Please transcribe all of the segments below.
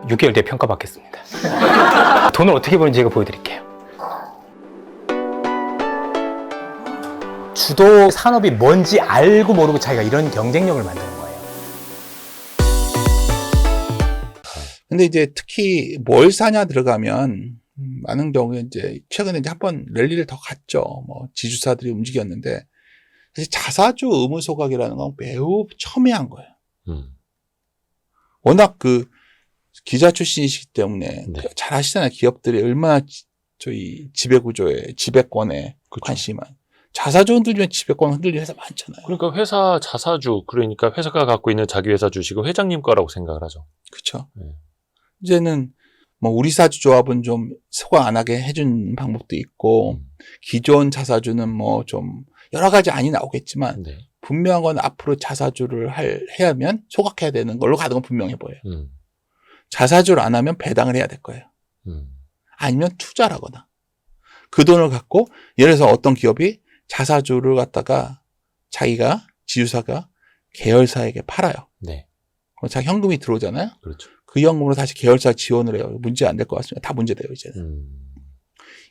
6개월 뒤에 평가받겠습니다. 돈을 어떻게 버는지 제가 보여드릴게요. 주도 산업이 뭔지 알고 모르고 자기가 이런 경쟁력을 만드는 거예요. 근데 이제 특히 뭘 사냐 들어가면 많은 경우에 이제 최근에 이제 한번 랠리를 더 갔죠. 뭐 지주사들이 움직였는데 사실 자사주 의무 소각이라는 건 매우 첨예한 거예요. 워낙 그 기자 출신이시기 때문에 네. 잘 아시잖아요. 기업들이 얼마나 저희 지배구조에 지배권에 그쵸. 관심이 많아요. 자사주 흔들리면 지배권 흔들리는 회사 많잖아요. 그러니까 회사 자사주, 그러니까 회사가 갖고 있는 자기 회사 주식을 회장님 거라고 생각을 하죠. 그렇죠. 네. 이제는 뭐 우리 사주 조합은 좀 소각 안 하게 해준 방법도 있고 기존 자사주는 뭐 좀 여러 가지 안이 나오겠지만 네. 분명한 건 앞으로 자사주를 해야 하면 소각해야 되는 걸로 가는 건 분명해 보여요. 자사주를 안 하면 배당을 해야 될 거예요. 아니면 투자를 하거나 그 돈을 갖고 예를 들어서 어떤 기업이 자사주를 갖다가 자기가 지주사가 계열사에게 팔아요. 네. 그럼 자기 현금이 들어오잖아요. 그렇죠. 그 현금으로 다시 계열사 지원을 해요. 문제 안 될 것 같습니다. 다 문제돼요, 이제는.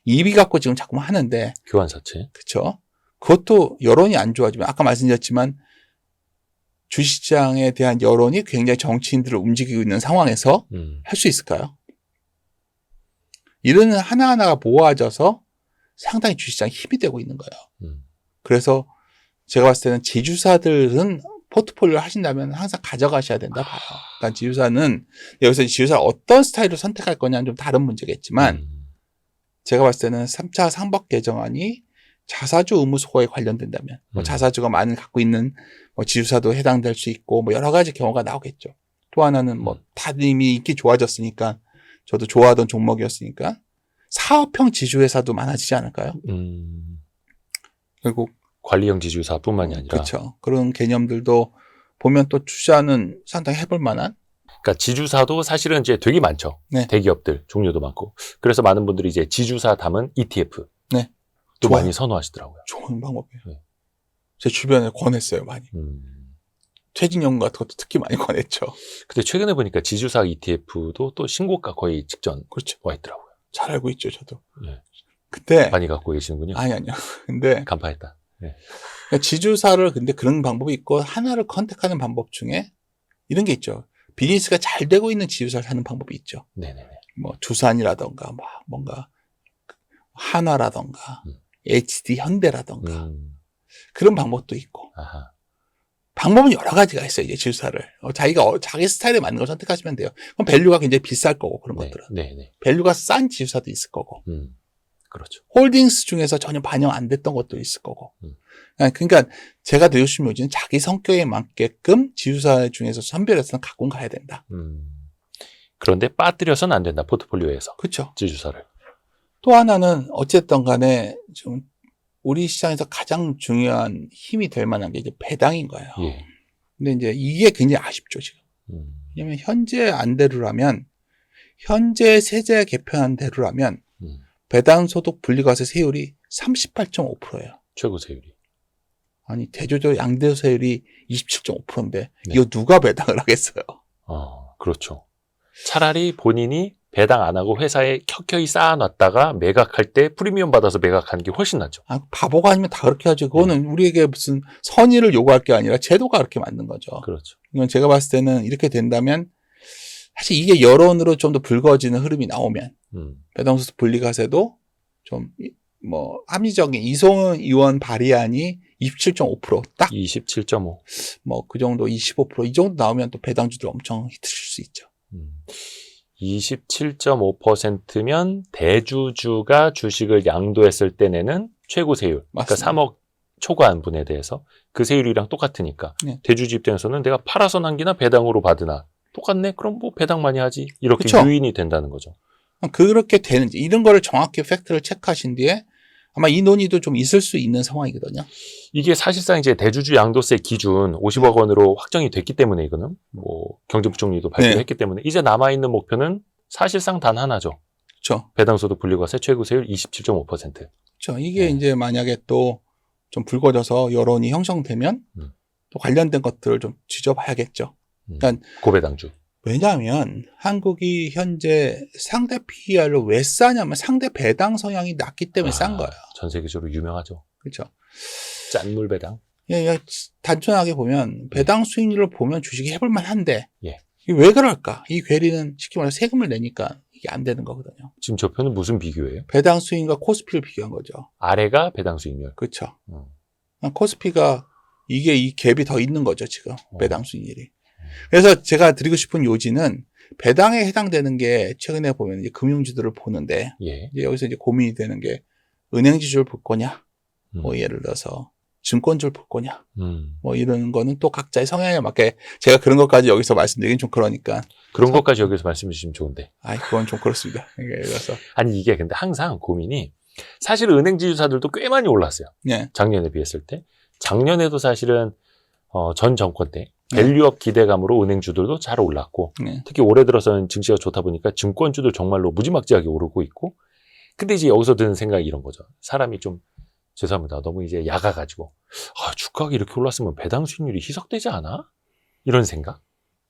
이비 갖고 지금 자꾸만 하는데. 교환사채. 그렇죠. 그것도 여론이 안 좋아지면 아까 말씀드렸지만 주식시장에 대한 여론이 굉장히 정치인들을 움직이고 있는 상황에서 할 수 있을까요? 이런 하나하나가 모아져서 상당히 주식시장에 힘이 되고 있는 거예요. 그래서 제가 봤을 때는 지주사들은 포트폴리오를 하신다면 항상 가져가셔야 된다 봐요. 그러니까 지주사는 여기서 지주사를 어떤 스타일로 선택할 거냐는 좀 다른 문제겠지만 제가 봤을 때는 3차 상법 개정안이 자사주 의무 소각에 관련된다면 뭐 자사주가 많이 갖고 있는 뭐 지주사도 해당될 수 있고 뭐 여러 가지 경우가 나오겠죠. 또 하나는 뭐 다들 이미 인기 좋아졌으니까 저도 좋아하던 종목이었으니까 사업형 지주회사도 많아지지 않을까요? 결국 관리형 지주사뿐만이 아니라. 그렇죠. 그런 개념들도 보면 또 투자는 상당히 해볼 만한. 그러니까 지주사도 사실은 이제 되게 많죠. 네. 대기업들 종류도 많고. 그래서 많은 분들이 이제 지주사 담은 ETF. 네. 또 좋아요. 많이 선호하시더라고요. 좋은 방법이에요. 네. 제 주변에 권했어요, 많이. 퇴직연금 같은 것도 특히 많이 권했죠. 근데 최근에 보니까 지주사 ETF도 또 신고가 거의 직전 그렇죠. 와 있더라고요. 잘 알고 있죠, 저도. 네. 근데 많이 갖고 계시는군요. 아니요. 근데 간파했다. 네. 지주사를 근데 그런 방법이 있고 하나를 컨택하는 방법 중에 이런 게 있죠. 비즈니스가 잘 되고 있는 지주사를 사는 방법이 있죠. 네네네. 뭐 두산이라던가 뭐 뭔가 한화라던가 HD 현대라던가 그런 방법도 있고. 아하. 방법은 여러 가지가 있어요. 이제 지주사를 자기가 자기 스타일에 맞는 걸 선택하시면 돼요. 그럼 밸류가 굉장히 비쌀 거고 그런 네. 것들은 네네. 밸류가 싼 지주사도 있을 거고. 그렇죠. 홀딩스 중에서 전혀 반영 안 됐던 것도 있을 거고. 그러니까 제가 드리고 싶은 요지는 자기 성격에 맞게끔 지주사 중에서 선별해서 갖고 가야 된다. 그런데 빠뜨려서는 안 된다. 포트폴리오에서. 그렇죠. 지주사를. 또 하나는 어쨌든 간에 좀 우리 시장에서 가장 중요한 힘이 될 만한 게 이제 배당인 거예요. 예. 근데 이제 이게 굉장히 아쉽죠, 지금. 왜냐면 현재 안대로라면 현재 세제 개편한 대로라면 배당 소득 분리과세 세율이 38.5%예요. 최고 세율이. 아니 대조적 양도세율이 27.5%인데 네. 이거 누가 배당을 하겠어요? 그렇죠. 차라리 본인이 배당 안 하고 회사에 켜켜이 쌓아놨다가 매각할 때 프리미엄 받아서 매각하는 게 훨씬 낫죠. 바보가 아니면 다 그렇게 하죠. 그거는 우리에게 무슨 선의를 요구할 게 아니라 제도가 그렇게 만든 거죠. 그렇죠. 이건 제가 봤을 때는 이렇게 된다면 사실 이게 여론으로 좀 더 불거지는 흐름이 나오면 배당소득 분리과세도 좀 뭐 합리적인 이송은 의원 발의안이 27.5% 딱 27.5. 뭐 그 정도 25% 이 정도 나오면 또 배당주들 엄청 히트 칠 수 있죠. 27.5%면 대주주가 주식을 양도했을 때 내는 최고 세율. 맞습니다. 그러니까 3억 초과한분에 대해서 그 세율이랑 똑같으니까 네. 대주주 입장에서는 내가 팔아서 남기나 배당으로 받으나 똑같네. 그럼 뭐 배당 많이 하지. 이렇게 그쵸? 유인이 된다는 거죠. 그렇게 되는지 이런 거를 정확히 팩트를 체크하신 뒤에 아마 이 논의도 좀 있을 수 있는 상황이거든요. 이게 사실상 이제 대주주 양도세 기준 50억 원으로 확정이 됐기 때문에 이거는 뭐 경제부총리도 발표했기 때문에 이제 남아있는 목표는 사실상 단 하나죠. 그렇죠. 배당소득 분리과세 최고세율 27.5%. 그렇죠. 이게 이제 만약에 또 좀 불거져서 여론이 형성되면 또 관련된 것들을 좀 지져봐야겠죠. 그러니까 고배당주. 왜냐하면 한국이 현재 상대 PER을 왜 싸냐면 상대 배당 성향이 낮기 때문에 싼 거예요. 전 세계적으로 유명하죠. 그렇죠. 짠물 배당. 예, 단순하게 보면 배당 수익률을 보면 주식이 해볼만 한데 예. 이게 왜 그럴까? 이 괴리는 쉽게 말해서 세금을 내니까 이게 안 되는 거거든요. 지금 저 표는 무슨 비교예요? 배당 수익과 코스피를 비교한 거죠. 아래가 배당 수익률. 그렇죠. 음. 코스피가 이게 이 갭이 더 있는 거죠, 지금. 배당 수익률이. 그래서 제가 드리고 싶은 요지는 배당에 해당되는 게 최근에 보면 이제 금융주들을 보는데 예. 이제 여기서 이제 고민이 되는 게 은행지주를 볼 거냐, 뭐 예를 들어서 증권주를 볼 거냐, 뭐 이런 거는 또 각자의 성향에 맞게 제가 그런 것까지 여기서 말씀드리긴 좀 그러니까. 그런 것까지 여기서 말씀해 주시면 좋은데. 그건 좀 그렇습니다. 그래서. 아니, 이게 근데 항상 고민이 사실 은행 지주사들도 꽤 많이 올랐어요. 네. 작년에 비했을 때. 작년에도 사실은 전 정권 때 밸류업 기대감으로 은행주들도 잘 올랐고 네. 특히 올해 들어서는 증시가 좋다 보니까 증권주도 정말로 무지막지하게 오르고 있고 근데 이제 여기서 드는 생각이 이런 거죠. 사람이 좀 죄송합니다. 너무 이제 야가가지고 주가가 이렇게 올랐으면 배당 수익률이 희석되지 않아? 이런 생각?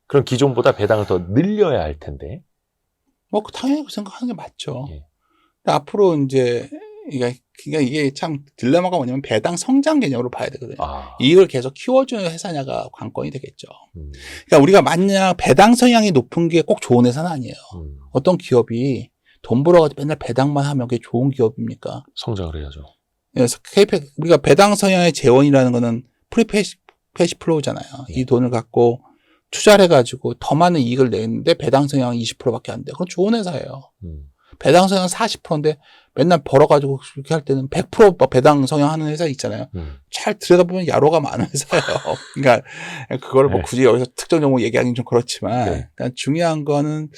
그럼 기존보다 배당을 더 늘려야 할 텐데. 뭐 당연히 그 생각하는 게 맞죠. 예. 근데 앞으로 이제 이게 참 딜레마가 뭐냐면 배당 성장 개념으로 봐야 되거든요. 이걸 계속 키워주는 회사냐가 관건이 되겠죠. 그러니까 우리가 만약 배당 성향이 높은 게 꼭 좋은 회사는 아니에요. 어떤 기업이 돈 벌어가지고 맨날 배당만 하면 그게 좋은 기업입니까? 성장을 해야죠. 그래서 우리가 배당 성향의 재원이라는 거는 프리패시 플로우잖아요. 이 돈을 갖고 투자를 해가지고 더 많은 이익을 내는데 배당 성향은 20%밖에 안 돼. 그건 좋은 회사예요. 배당 성향 40%인데 맨날 벌어가지고 그렇게 할 때는 100% 배당 성향 하는 회사 있잖아요. 잘 들여다보면 야로가 많은 회사예요. 그러니까 그걸 뭐 굳이 여기서 특정 종목 얘기하기는 좀 그렇지만 그러니까 중요한 거는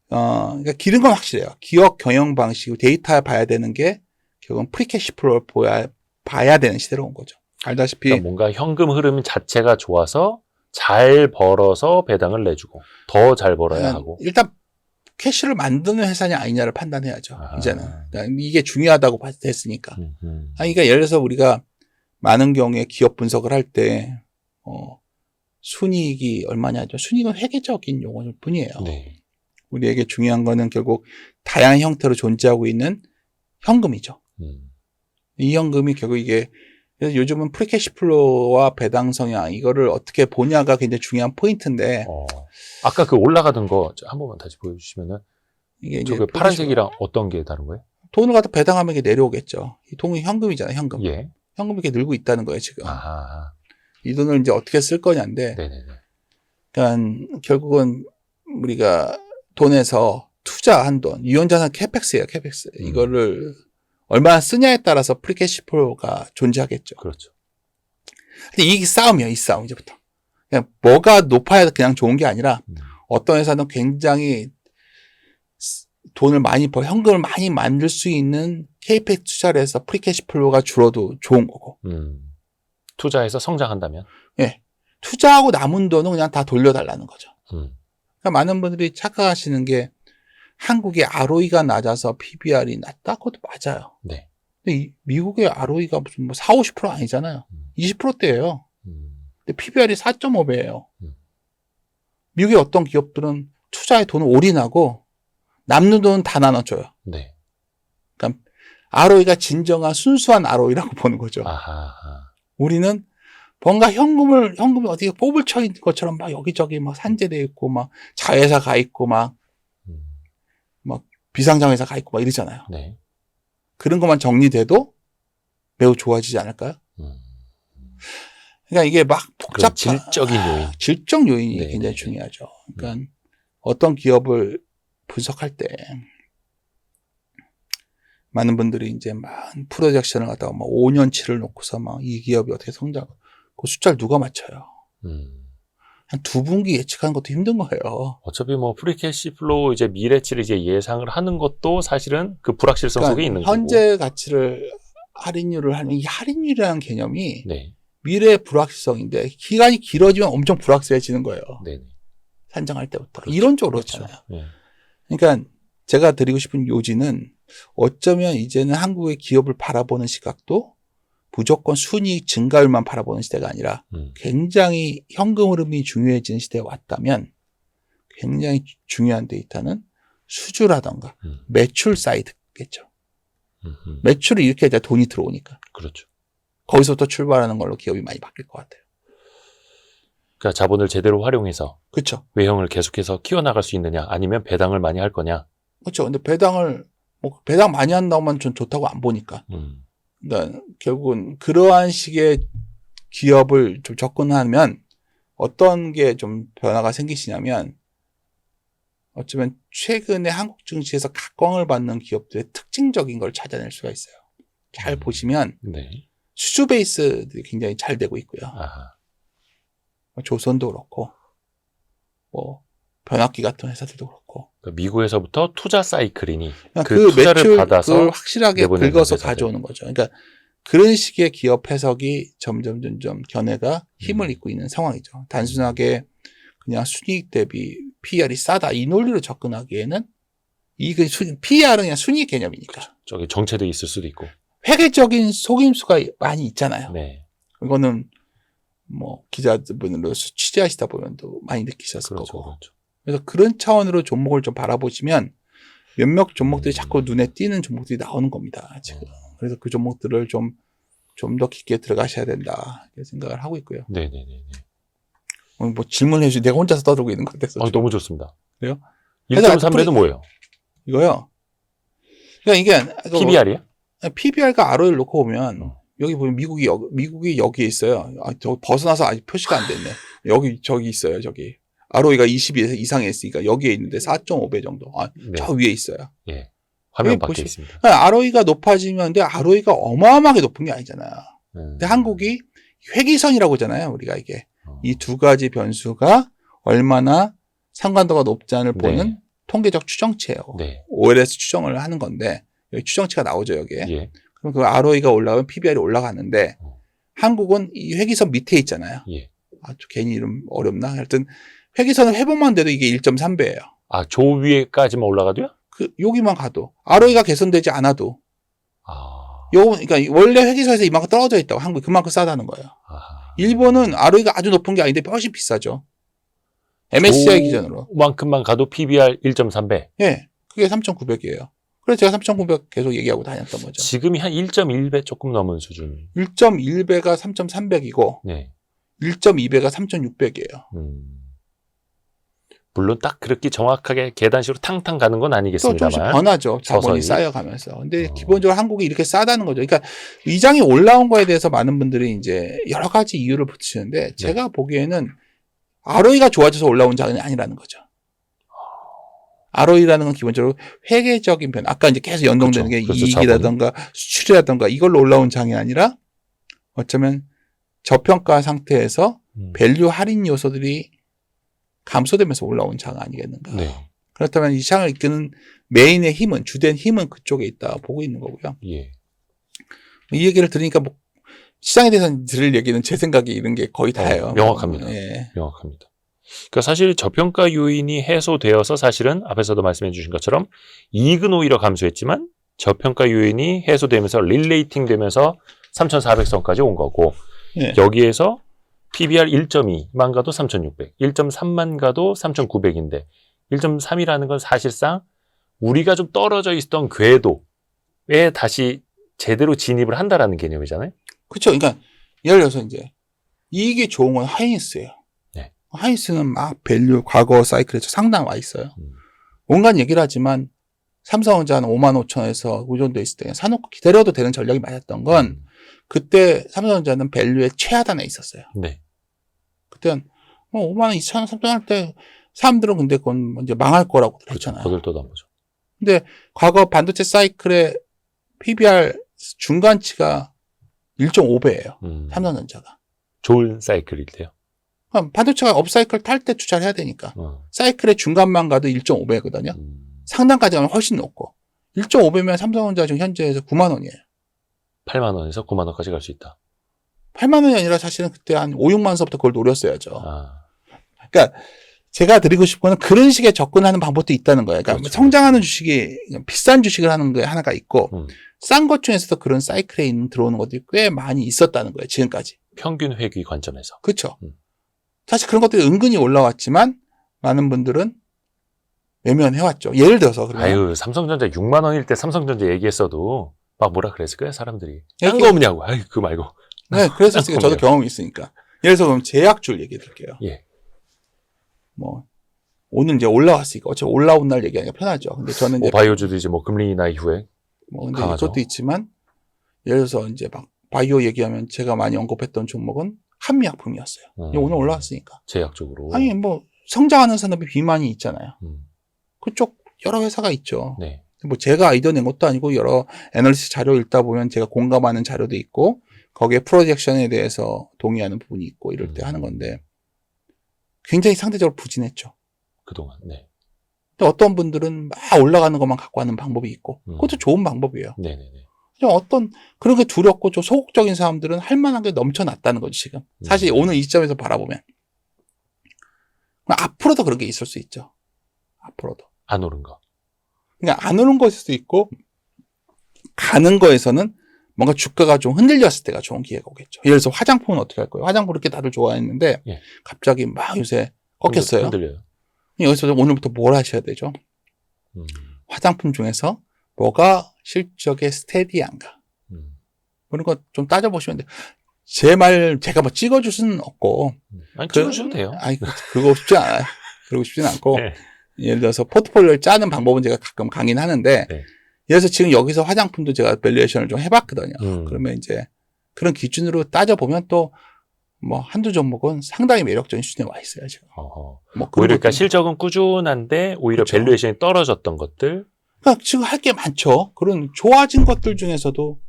그러니까 기른 건 확실해요. 기업 경영 방식, 데이터 봐야 되는 게 결국은 프리캐시 플로우를 봐야 되는 시대로 온 거죠. 알다시피 그러니까 뭔가 현금 흐름 자체가 좋아서 잘 벌어서 배당을 내주고 더 잘 벌어야 하고 일단 캐시를 만드는 회사냐 아니냐를 판단해야죠. 이제는 그러니까 이게 중요하다고 됐으니까. 그러니까 예를 들어서 우리가 많은 경우에 기업 분석을 할 때 순이익이 얼마냐죠. 순이익은 회계적인 용어일 뿐이에요. 네. 우리에게 중요한 거는 결국 다양한 형태로 존재하고 있는 현금이죠. 이 현금이 결국 이게 그래서 요즘은 프리캐시 플로우와 배당 성향 이거를 어떻게 보냐가 굉장히 중요한 포인트인데 아까 그 올라가던 거 한 번만 다시 보여주시면은 이게 저 파란색이랑 어떤 게 다른 거예요? 돈을 갖다 배당하면 이게 내려오겠죠. 이 돈이 현금이잖아요, 현금. 예. 현금이 이렇게 늘고 있다는 거예요, 지금. 아하. 이 돈을 이제 어떻게 쓸 거냐인데, 네네네. 그러니까 결국은 우리가 돈에서 투자한 돈, 유연자산 캐펙스예요, 캐펙스. 이거를 얼마나 쓰냐에 따라서 프리캐시 플로우가 존재하겠죠. 그렇죠. 근데 이 싸움이에요, 이 싸움, 이제부터. 그냥 뭐가 높아야 그냥 좋은 게 아니라, 어떤 회사는 굉장히 돈을 현금을 많이 만들 수 있는 KPX 투자를 해서 프리캐시 플로우가 줄어도 좋은 거고. 투자해서 성장한다면? 예. 투자하고 남은 돈은 그냥 다 돌려달라는 거죠. 그러니까 많은 분들이 착각하시는 게 한국의 ROE가 낮아서 PBR이 낮다? 그것도 맞아요. 네. 근데 미국의 ROE가 무슨 4, 50% 아니잖아요. 20%대예요. 근데 PBR이 4.5배예요. 미국의 어떤 기업들은 투자에 돈을 올인하고 남는 돈은 다 나눠줘요. 네. 그러니까 ROE가 진정한 순수한 ROE라고 보는 거죠. 아하. 우리는 뭔가 현금이 어디에 꼽을 쳐 있는 것처럼 막 여기저기 막 산재되어 있고 막 자회사 가 있고 막 비상장회사 가 있고 막 이러잖아요. 네. 그런 것만 정리돼도 매우 좋아지지 않을까요? 그러니까 이게 막 복잡한 질적인 요인. 질적 요인이 네, 굉장히 네, 중요하죠. 그러니까 어떤 기업을 분석할 때 많은 분들이 이제 막 프로젝션을 갖다가 막 5년치를 놓고서 막 이 기업이 어떻게 성장하고 그 숫자를 누가 맞춰요? 한 2분기 예측하는 것도 힘든 거예요. 어차피 뭐 프리캐시 플로우 이제 미래치를 이제 예상을 하는 것도 사실은 그 불확실성 속에 있는 거고. 현재 가치를 할인율을 하면 이 할인율이라는 개념이 네. 미래의 불확실성인데 기간이 길어지면 엄청 불확실해지는 거예요. 네. 산정할 때부터. 그렇죠. 이론적으로 그렇죠. 그렇잖아요. 네. 그러니까 제가 드리고 싶은 요지는 어쩌면 이제는 한국의 기업을 바라보는 시각도 무조건 순이익 증가율만 바라보는 시대가 아니라 굉장히 현금 흐름이 중요해지는 시대에 왔다면 굉장히 중요한 데이터는 수주라던가 매출 사이드겠죠. 매출을 이렇게 해야 돈이 들어오니까. 그렇죠. 거기서부터 출발하는 걸로 기업이 많이 바뀔 것 같아요. 그러니까 자본을 제대로 활용해서 그렇죠. 외형을 계속해서 키워나갈 수 있느냐, 아니면 배당을 많이 할 거냐. 그렇죠. 근데 배당 많이 한다고만 전 좋다고 안 보니까. 그러니까 결국은 그러한 식의 기업을 좀 접근하면 어떤 게 좀 변화가 생기시냐면, 어쩌면 최근에 한국 증시에서 각광을 받는 기업들의 특징적인 걸 찾아낼 수가 있어요. 잘 보시면 네. 수주 베이스들이 굉장히 잘 되고 있고요. 아하. 조선도 그렇고, 뭐 변압기 같은 회사들도 그렇고. 그러니까 미국에서부터 투자 사이클이니 그 투자를 매출을 받아서 확실하게 내보내는 긁어서 회사들. 가져오는 거죠. 그러니까 그런 식의 기업 해석이 점점 견해가 힘을 잇고 있는 상황이죠. 단순하게 그냥 순이익 대비 PER이 싸다 이 논리로 접근하기에는 PER은 그냥 순이익 개념이니까. 저기 정체도 있을 수도 있고. 회계적인 속임수가 많이 있잖아요. 네. 이거는 뭐 기자분으로 취재하시다 보면도 많이 느끼셨을 그렇죠. 거고. 그렇죠. 그래서 그런 차원으로 종목을 좀 바라보시면 몇몇 종목들이 자꾸 눈에 띄는 종목들이 나오는 겁니다. 지금. 그래서 그 종목들을 좀 더 깊게 들어가셔야 된다. 이렇게 생각을 하고 있고요. 네네네. 뭐 질문해 주시 내가 혼자서 떠들고 있는 것 같아서. 너무 좋습니다. 그래요? 1.3배도 뭐예요? 이거요. 그러니까 이게 PBR이야? PBR과 ROE를 놓고 보면 여기 보면 미국이 여기에 있어요. 저 벗어나서 아직 표시가 안 됐네. 저기 있어요. 저기. ROE가 20에서 이상에 있으니까 여기에 있는데 4.5배 정도. 네. 저 위에 있어요. 예. 화면 밖에 보시, 있습니다. ROE가 높아지면, 근데 ROE가 어마어마하게 높은 게 아니잖아요. 근데 한국이 회기선이라고 하잖아요. 우리가 이게. 이 두 가지 변수가 얼마나 상관도가 높지 않을 보는 네. 통계적 추정치예요. 네. OLS 추정을 하는 건데, 여기 추정치가 나오죠, 여기에. 예. 그럼 그 ROE가 올라가면 PBR이 올라가는데, 한국은 이 회기선 밑에 있잖아요. 예. 괜히 이름 어렵나? 하여튼, 회기선을 회복만 돼도 이게 1.3배예요. 조 위에까지만 올라가도요? 여기만 가도. ROE가 개선되지 않아도. 아. 그러니까 원래 회계선에서 이만큼 떨어져 있다고 한국이 그만큼 싸다는 거예요. 아하. 일본은 ROE가 아주 높은 게 아닌데 훨씬 비싸죠. MSCI 기준으로. 만큼만 가도 PBR 1.3배. 예. 그게 3,900이에요. 그래서 제가 3,900 계속 얘기하고 다녔던 거죠. 지금이 한 1.1배 조금 넘은 수준. 1.1배가 3,300이고 네. 1.2배가 3,600이에요. 물론 딱 그렇게 정확하게 계단식으로 탕탕 가는 건 또 아니겠습니다만. 조금씩 변하죠. 자본이 서서히. 쌓여가면서. 근데 기본적으로 한국이 이렇게 싸다는 거죠. 그러니까 위장이 올라온 거에 대해서 많은 분들이 이제 여러 가지 이유를 붙이는데 제가 보기에는 ROE가 좋아져서 올라온 장이 아니라는 거죠. ROE라는 건 기본적으로 회계적인 변화. 아까 이제 계속 연동되는 게 이익이라든가 수출이라든가 이걸로 올라온 장이 아니라 어쩌면 저평가 상태에서 밸류 할인 요소들이 감소되면서 올라온 장 아니겠는가. 네. 그렇다면 이 장을 이끄는 메인의 힘은, 주된 힘은 그쪽에 있다 보고 있는 거고요. 예. 이 얘기를 들으니까 뭐 시장에 대해서 들을 얘기는 제 생각에 이런 게 거의 다예요. 명확합니다. 예. 명확합니다. 그러니까 사실 저평가 요인이 해소되어서 사실은 앞에서도 말씀해 주신 것처럼 이익은 오히려 감소했지만 저평가 요인이 해소되면서 릴레이팅 되면서 3,400선까지 온 거고 예. 여기에서 PBR 1.2만 가도 3,600, 1.3만 가도 3,900인데 1.3이라는 건 사실상 우리가 좀 떨어져 있었던 궤도에 다시 제대로 진입을 한다라는 개념이잖아요. 그렇죠. 그러니까 예를 들어서 이제 이익이 좋은 건 하이닉스예요. 네. 하이닉스는 막 밸류 과거 사이클에서 상당 와 있어요. 온갖 얘기를 하지만 삼성전자 한 5만 5천에서 그 정도 있을 때 사놓고 기다려도 되는 전략이 맞았던 건 그때 삼성전자는 밸류의 최하단에 있었어요. 네. 그때는 뭐 5만 2천 3천 할 때 사람들은 근데 그건 이제 망할 거라고 했잖아요. 거들떠도 안 보죠. 근데 과거 반도체 사이클의 PBR 중간치가 1.5배예요. 삼성전자가. 좋은 사이클일 때요. 반도체가 업사이클 탈 때 투자를 해야 되니까. 사이클의 중간만 가도 1.5배거든요. 상단까지 가면 훨씬 높고. 1.5배면 삼성전자 지금 현재에서 9만 원이에요. 8만 원에서 9만 원까지 갈 수 있다. 8만 원이 아니라 사실은 그때 한 5, 6만 원서부터 그걸 노렸어야죠. 아. 그러니까 제가 드리고 싶은 건 그런 식의 접근하는 방법도 있다는 거예요. 그러니까 그렇죠. 성장하는 주식이 비싼 주식을 하는 게 하나가 있고 싼 것 중에서도 그런 사이클에 있는 들어오는 것들이 꽤 많이 있었다는 거예요. 지금까지. 평균 회귀 관점에서. 그렇죠. 사실 그런 것들이 은근히 올라왔지만 많은 분들은 외면해왔죠. 예를 들어서 그러면 아유, 삼성전자 6만 원일 때 삼성전자 얘기했어도 막 뭐라 그랬을 거야, 사람들이. 딴 이렇게- 거 없냐고. 아유, 그거 말고. 네, 그래서 저도 경험이 있으니까. 예를 들어서 그럼 제약줄 얘기해 드릴게요. 예. 뭐 오늘 이제 올라왔으니까 어차피 올라온 날 얘기하기가 편하죠. 근데 저는 이제 바이오주도 이제 뭐 금리 인하 이후에 뭐 근데 강하죠. 이것도 있지만 예를 들어서 이제 막 바이오 얘기하면 제가 많이 언급했던 종목은 한미약품이었어요. 오늘 올라왔으니까. 제약적으로. 아니 뭐 성장하는 산업이 비만이 있잖아요. 음, 그쪽 여러 회사가 있죠. 네. 뭐 제가 아이디어 낸 것도 아니고 여러 애널리스트 자료 읽다 보면 제가 공감하는 자료도 있고 거기에 프로젝션에 대해서 동의하는 부분이 있고 이럴 때 하는 건데 굉장히 상대적으로 부진했죠. 그동안. 네. 근데 어떤 분들은 막 올라가는 것만 갖고 하는 방법이 있고 그것도 좋은 방법이에요. 네네네. 그냥 어떤 그런 게 두렵고 좀 소극적인 사람들은 할 만한 게 넘쳐났다는 거죠 지금. 사실 오늘 이 시점에서 바라보면 앞으로도 그런 게 있을 수 있죠. 앞으로도. 안 오른 거. 그러니까 안 오른 것일 수도 있고 가는 거에서는 뭔가 주가가 좀 흔들렸을 때가 좋은 기회가 오겠죠. 예를 들어서 화장품은 어떻게 할 거예요? 화장품 이렇게 다들 좋아했는데 예. 갑자기 막 요새 꺾였어요. 흔들려요. 여기서 오늘부터 뭘 하셔야 되죠? 음, 화장품 중에서 뭐가 실적에 스테디한가? 그런 거 좀 따져보시면 돼요. 제 말 제가 뭐 찍어줄 수는 없고 아니, 찍어주셔도 돼요. 아니 그러고 싶지 않아요. 그러고 싶지는 않고 네. 예를 들어서 포트폴리오를 짜는 방법은 제가 가끔 강의는 하는데 네. 예를 들어서 지금 여기서 화장품도 제가 밸류에이션을 좀 해봤거든요. 음. 그러면 이제 그런 기준으로 따져보면 또 뭐 한두 종목은 상당히 매력적인 수준에 와 있어요 지금. 어허. 뭐 오히려 그러니까 것도- 실적은 꾸준한데 오히려 그렇죠. 밸류에이션이 떨어졌던 것들. 그러니까 지금 할 게 많죠. 그런 좋아진 것들 중에서도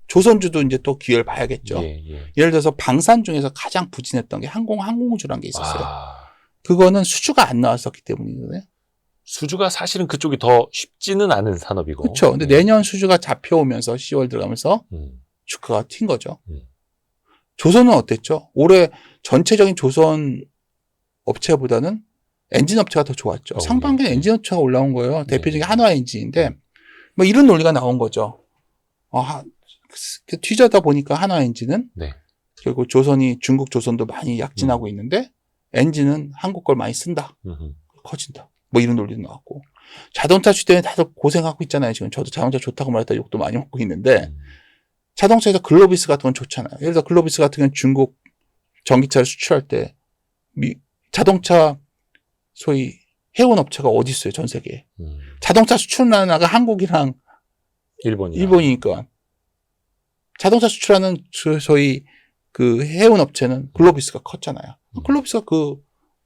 조선주도 이제 또 기회를 봐야겠죠. 예, 예. 예를 들어서 방산 중에서 가장 부진했던 게 항공우주라는 게 있었어요. 와, 그거는 수주가 안 나왔었기 때문이거든요. 수주가 사실은 그쪽이 더 쉽지는 않은 산업이고. 그렇죠. 근데 네. 내년 수주가 잡혀오면서 10월 들어가면서 주가가 튄 거죠. 음. 조선은 어땠죠? 올해 전체적인 조선 업체보다는 엔진 업체가 더 좋았죠. 상반기에 네. 엔진 업체가 올라온 거예요. 네. 대표적인 한화 엔진인데 뭐 이런 논리가 나온 거죠. 뒤져다 보니까 한화 엔진은 네. 결국 조선이 중국 조선도 많이 약진하고 있는데 엔진은 한국 걸 많이 쓴다. 커진다. 뭐 이런 논리도 나왔고. 자동차 시대에 다들 고생하고 있잖아요. 지금 저도 자동차 좋다고 말했다 욕도 많이 먹고 있는데 자동차에서 글로비스 같은 건 좋잖아요. 예를 들어 글로비스 같은 경우는 중국 전기차를 수출할 때 자동차 소위 해운 업체가 어디 있어요? 전 세계에. 자동차 수출하는 나라가 한국이랑 일본이니까. 자동차 수출하는 소위 그 해운 업체는 글로비스가 컸잖아요. 글로비스가 그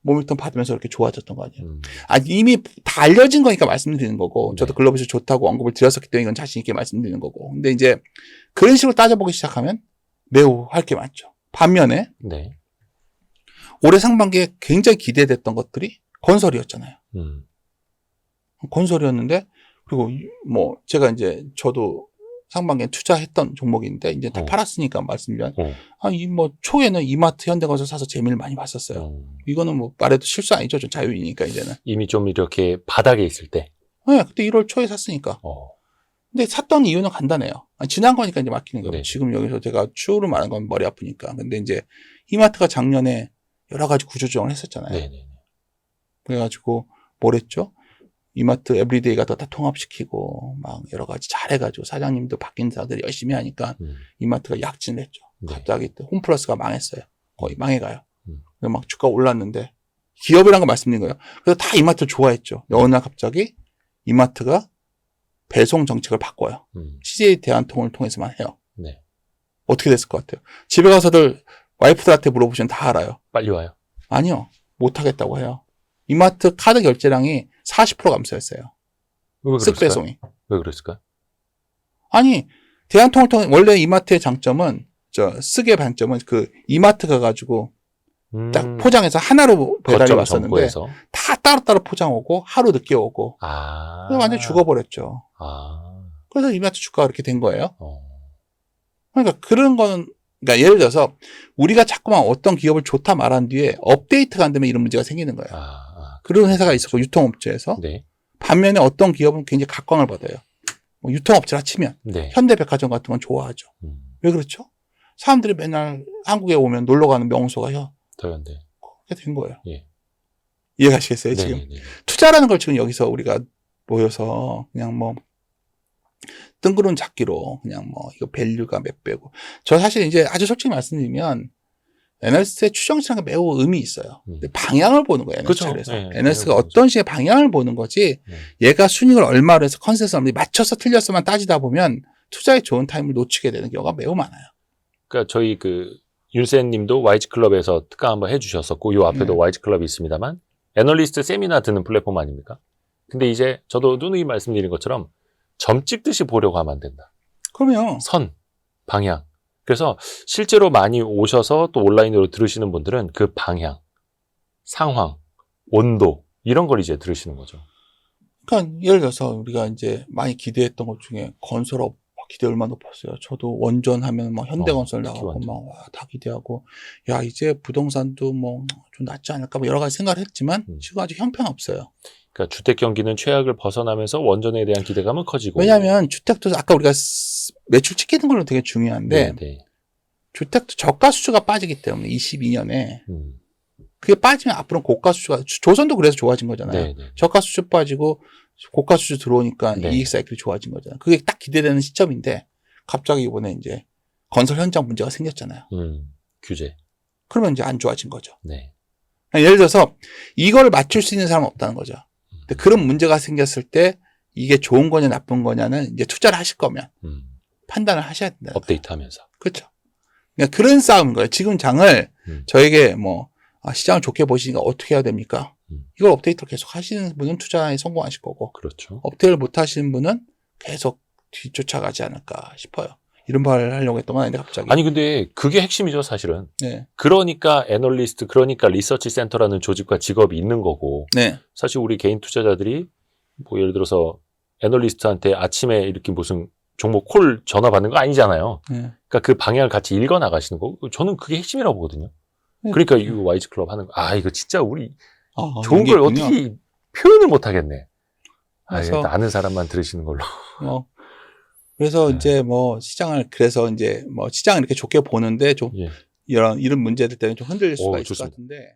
모멘텀 받으면서 이렇게 좋아졌던 거 아니에요. 이미 다 알려진 거니까 말씀드리는 거고, 저도 글로비스 좋다고 언급을 드렸었기 때문에 이건 자신 있게 말씀드리는 거고. 근데 이제 그런 식으로 따져보기 시작하면 매우 할 게 많죠. 반면에 네. 올해 상반기에 굉장히 기대됐던 것들이 건설이었잖아요. 건설이었는데, 그리고 뭐 제가 이제 저도 상반기에 투자했던 종목인데 이제 다 팔았으니까 말씀드리면 뭐 초에는 이마트 현대건설 사서 재미를 많이 봤었어요. 이거는 뭐 말해도 실수 아니죠. 좀 자유이니까 이제는. 이미 좀 이렇게 바닥에 있을 때. 네, 그때 1월 초에 샀으니까. 근데 샀던 이유는 간단해요. 지난 거니까 이제 맡기는 거예요. 네. 지금 여기서 제가 추후로 말한 건 머리 아프니까. 근데 이제 이마트가 작년에 여러 가지 구조조정을 했었잖아요. 네네. 그래가지고 뭘 했죠? 이마트 에브리데이가 다 통합시키고 막 여러 가지 잘해가지고 사장님도 바뀐 사람들이 열심히 하니까 이마트가 약진을 했죠. 네. 갑자기 홈플러스가 망했어요. 거의 망해가요. 그래서 막 주가 올랐는데 기업이란 거 말씀드린 거예요. 그래서 다 이마트를 좋아했죠. 어느 날 갑자기 이마트가 배송 정책을 바꿔요. CJ 대한통운을 통해서만 해요. 네. 어떻게 됐을 것 같아요? 집에 가서들 와이프들한테 물어보시면 다 알아요. 빨리 와요. 아니요. 못하겠다고 해요. 이마트 카드 결제량이 40% 감소했어요. 왜 쓱 배송이. 왜 그랬을까요? 아니, 대한통운을 통해, 원래 이마트의 장점은, 쓱의 장점은 그 이마트 가가지고 딱 포장해서 하나로 배달이 왔었는데 점포에서. 다 따로따로 포장 오고 하루 늦게 오고. 그래서 완전 죽어버렸죠. 그래서 이마트 주가가 그렇게 된 거예요. 그러니까 그런 거는, 그러니까 예를 들어서 우리가 자꾸만 어떤 기업을 좋다 말한 뒤에 업데이트가 안 되면 이런 문제가 생기는 거예요. 그런 회사가 있었고 유통업체에서. 네. 반면에 어떤 기업은 굉장히 각광을 받아요. 뭐 유통업체라 치면 네. 현대백화점 같은 건 좋아하죠. 왜 그렇죠? 사람들이 맨날 한국에 오면 놀러 가는 명소가 더현대. 그렇게 된 거예요. 예. 이해가시겠어요? 지금 네네네. 투자라는 걸 지금 여기서 우리가 모여서 그냥 뭐 뜬구름 잡기로 그냥 뭐 이거 밸류가 몇 배고. 저 사실 이제 아주 솔직히 말씀드리면 애널리스트의 추정치라는 게 매우 의미 있어요. 근데 방향을 보는 거예요. 그쵸. 애널리스트에서. 네, 애널리스트가 방향을 어떤 식의 방향을 보는 거지 얘가 순익을 얼마로 해서 컨센서스를 맞춰서 틀렸어만 따지다 보면 투자에 좋은 타임을 놓치게 되는 경우가 매우 많아요. 그러니까 저희 그 윤센 님도 와이즈 클럽에서 특강 한번 해주셨었고, 요 앞에도 와이즈 클럽이 있습니다만, 애널리스트 세미나 듣는 플랫폼 아닙니까? 근데 이제 저도 누누이 말씀드린 것처럼 점 찍듯이 보려고 하면 안 된다. 그러면 선, 방향. 그래서 실제로 많이 오셔서 또 온라인으로 들으시는 분들은 그 방향, 상황, 온도, 이런 걸 이제 들으시는 거죠. 그러니까 예를 들어서 우리가 이제 많이 기대했던 것 중에 건설업 기대 얼마나 높았어요. 저도 원전 하면 뭐 현대건설 나가고 완전. 막 다 기대하고 야 이제 부동산도 뭐 좀 낫지 않을까 뭐 여러 가지 생각을 했지만 지금 아직 형편없어요. 그러니까 주택 경기는 최악을 벗어나면서 원전에 대한 기대감은 커지고. 왜냐하면 주택도 아까 우리가 매출 찍히는 걸로 되게 중요한데 네. 주택도 저가 수주가 빠지기 때문에 22년에 음. 그게 빠지면 앞으로 고가 수주가 조선도 그래서 좋아진 거잖아요. 네. 저가 수주 빠지고 고가 수주 들어오니까 네. 이익 사이클이 좋아진 거잖아요. 그게 딱 기대되는 시점인데 갑자기 이번에 이제 건설 현장 문제가 생겼잖아요. 규제. 그러면 이제 안 좋아진 거죠. 네. 예를 들어서 이걸 맞출 수 있는 사람은 없다는 거죠. 근데 그런 문제가 생겼을 때 이게 좋은 거냐 나쁜 거냐는 이제 투자를 하실 거면 판단을 하셔야 된다. 업데이트 하면서. 그렇죠. 그러니까 그런 싸움인 거예요. 지금 장을 저에게 뭐 시장을 좋게 보시니까 어떻게 해야 됩니까? 이걸 업데이트를 계속 하시는 분은 투자에 성공하실 거고, 그렇죠. 업데이트를 못 하시는 분은 계속 뒤쫓아가지 않을까 싶어요. 이런 말을 하려고 했던 건 아닌데 갑자기. 아니 근데 그게 핵심이죠, 사실은. 네. 그러니까 애널리스트, 그러니까 리서치 센터라는 조직과 직업이 있는 거고. 네. 사실 우리 개인 투자자들이 뭐 예를 들어서 애널리스트한테 아침에 이렇게 무슨 종목 콜 전화 받는 거 아니잖아요. 네. 그러니까 그 방향을 같이 읽어 나가시는 거고. 저는 그게 핵심이라고 보거든요. 그러니까 이 와이즈 클럽 하는 거. 이거 진짜 우리 좋은 걸 있군요. 어떻게 표현을 못 하겠네. 그래서 아는 사람만 들으시는 걸로. 그래서 네. 이제 뭐 시장을 이렇게 좋게 보는데 좀 예. 이런 문제들 때문에 좀 흔들릴 수가 있을 좋습니다. 것 같은데.